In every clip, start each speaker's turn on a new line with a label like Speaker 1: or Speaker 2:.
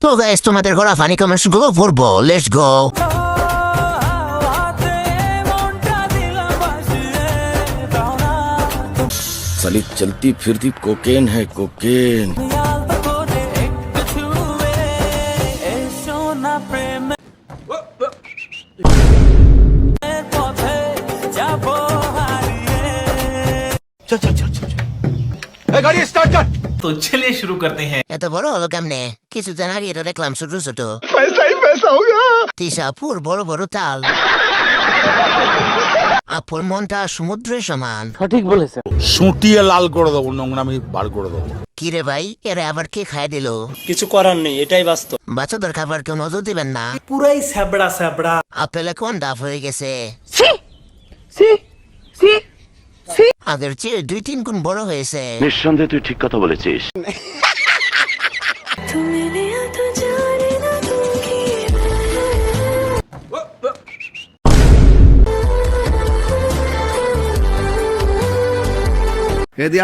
Speaker 1: তো গাইস তোমাদের করা ফানি কমেন্টস গুলো পড়বো, লেটস গো।
Speaker 2: साली चलती फिरती कोकेन है कोकेन।
Speaker 3: चल चल चल चल गाड़ी स्टार्ट कर।
Speaker 4: तो चलिए शुरू करते हैं।
Speaker 1: এত বড় হলো কেমনে? কিছুদিন আগে এটা দেখলাম ছোট ছোট
Speaker 3: पैसा ही पैसा होगा।
Speaker 1: তিশাপুর বড় বড় তাল, আপুর মনটা সমুদ্রের সমান।
Speaker 2: সুটিয়ে লাল করে দেবো, নোংরামি বার করে দেবো।
Speaker 1: কিরে ভাই, এরা আবার কে খাই দিল?
Speaker 5: কিছু করার নেই, এটাই বাস্তব।
Speaker 1: বাচ্চাদের খাবার কেউ নজর দিবেন না।
Speaker 5: পুরাই স্যাবড়া স্যাবড়া।
Speaker 1: আপেলে কোন ডাব হয়ে গেছে, আগের চেয়ে 2-3 গুণ বড় হয়েছে।
Speaker 6: নিঃসন্দেহে তুই ঠিক কথা বলেছিস।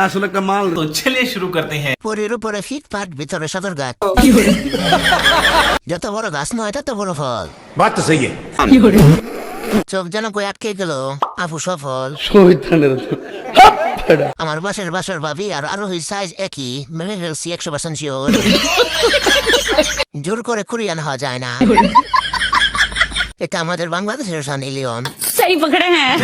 Speaker 3: আসলে একটা মাল।
Speaker 4: तो चलिए शुरू करते हैं।
Speaker 1: পরের উপরে ফিটফাট, ভিতরে সদর গাছ। যত বড় গাছ নয় তত বড় ফল।
Speaker 3: बात तो सही है।
Speaker 1: চোখ যেন কই আটকে গেল, আপু সফল। আমার বাসার ভাবি আর আরোহীর সাইজ একই, মেনে ফেলছি 100% শিওর। জোর করে কুরিয়ান হওয়া যায় না। এটা আমাদের বাংলাদেশের সানি লিওন।
Speaker 7: सही पकड़े हैं।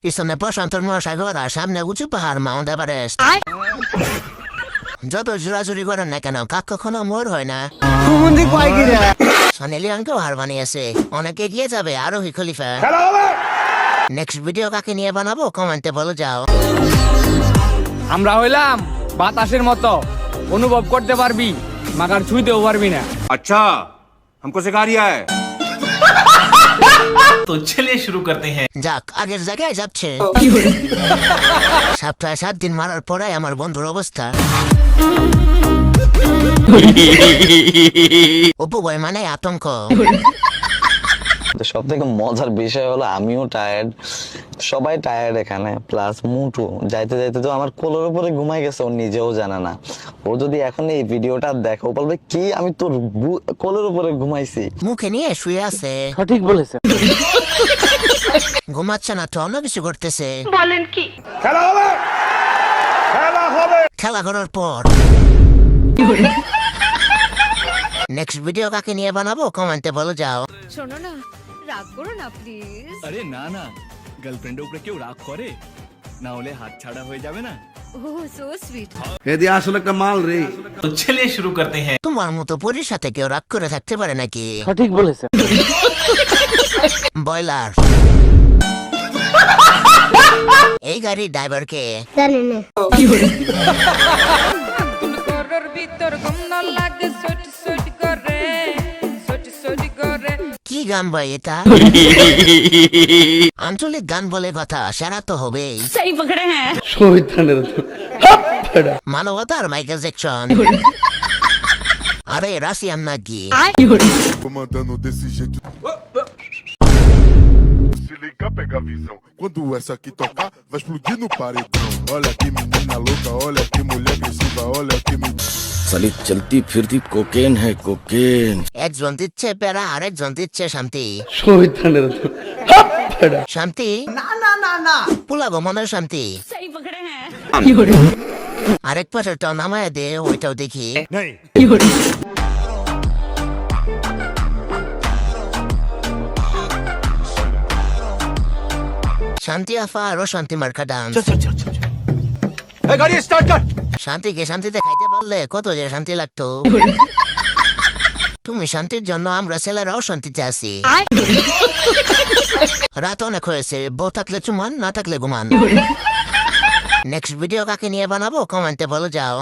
Speaker 1: পিছনে প্রশান্ত মহাসাগর আর সামনে উঁচু পাহাড় মাউন্ট এভারেস্ট। যত জোরাজুরি করেন না কেন, কাক কখনো মোর হয় না। সানি লিওনকেও হার বানিয়েছে, অনেকে এগিয়ে যাবে আরোহী খলিফা। নেক্সট ভিডিও কাকে নিয়ে বানাবো কমেন্টে বলে যাও।
Speaker 8: আমরা হইলাম বাতাসের মতো, অনুভব করতে পারবি মাগার ছুঁইতেও পারবি না।
Speaker 3: अच्छा हमको सिखा रिया है।
Speaker 4: तो चलिए शुरू करते हैं।
Speaker 1: যাক, আগের জায়গায় যাচ্ছে। সপ্তাহে 7 দিন মারার পরে আমার বন্ধুর অবস্থা। অপু ভয় মানে আতঙ্ক।
Speaker 9: সব থেকে মজার বিষয় হলো আমিও টায়ার্ড, সবাই টায়ার্ড এখানে, প্লাস মুটু যাইতে যাইতে তো আমার কোলের উপরে ঘুমাই গেছে, ও নিজেও জানে না। ও যদি এখন এই ভিডিওটা দেখে ও বলবে কি আমি তোর কোলের উপরে ঘুমাইছি।
Speaker 1: মুখে নিয়ে শুয়ে আছে,
Speaker 8: সঠিক বলেছে।
Speaker 1: ঘুমাচ্ছে না তো, অন্য কিছু করতেছে।
Speaker 7: बोलें की
Speaker 1: খেলা করার পর নেক্সট ভিডিও কাকে নিয়ে বানাবো কমেন্টে বলে যাও।
Speaker 7: শোনো না, রাগ করো না প্লিজ।
Speaker 10: আরে না না, গার্লফ্রেন্ডের উপরে কেউ রাগ করে না, হলে হাত ছাড়া হয়ে যাবে না।
Speaker 7: ওহ সো সুইট।
Speaker 3: আসলে একটা মাল রে।
Speaker 4: तो चलिए शुरू करते हैं।
Speaker 1: তোমার মতো পরির সাথে কেউ রাগ করে থাকতে পারে নাকি?
Speaker 8: সঠিক বলেছে।
Speaker 1: বয়লার। এই গাড়ির ড্রাইভারকে কি গান ভাই এটা? আঞ্চলিক গান বলে কথা, সেরা তো হবেই।
Speaker 7: सही पकड़े हैं।
Speaker 1: মানবতার মাইকেল জ্যাকসন। আরে রাশিয়ান নাকি?
Speaker 11: Comandando desse jeito. Se ligar, pega a visão. Quando essa aqui tocar, vai explodir no paredão. Olha que menina louca, olha que mulher agressiva, olha que me.
Speaker 2: साली चलती फिरती कोकेन है cocaine.
Speaker 1: একজন দিচ্ছে প্যারা, আরেকজন দিচ্ছে শান্তি। শান্তি না না না না, পোলাগো মনের শান্তি।
Speaker 7: सही पकड़े हैं।
Speaker 1: আরেক পাশেরটাও নামায় দে, ওইটাও দেখি। শান্তি আফা আরো শান্তি মার্কা ডান্স।
Speaker 3: चल चल चल चल गाड़ी स्टार्ट कर।
Speaker 1: শান্তিকে শান্তিতে খাইতে পারলে কত যে শান্তি লাগতো। তুমি শান্তির জন্য আমরা ছেলেরাও শান্তিতে আছি। রাত অনেক হয়েছে, বউ থাকলে চুমান, না থাকলে ঘুমান। নেক্সট ভিডিও কাকে নিয়ে বানাবো কমেন্টে বলে যাও।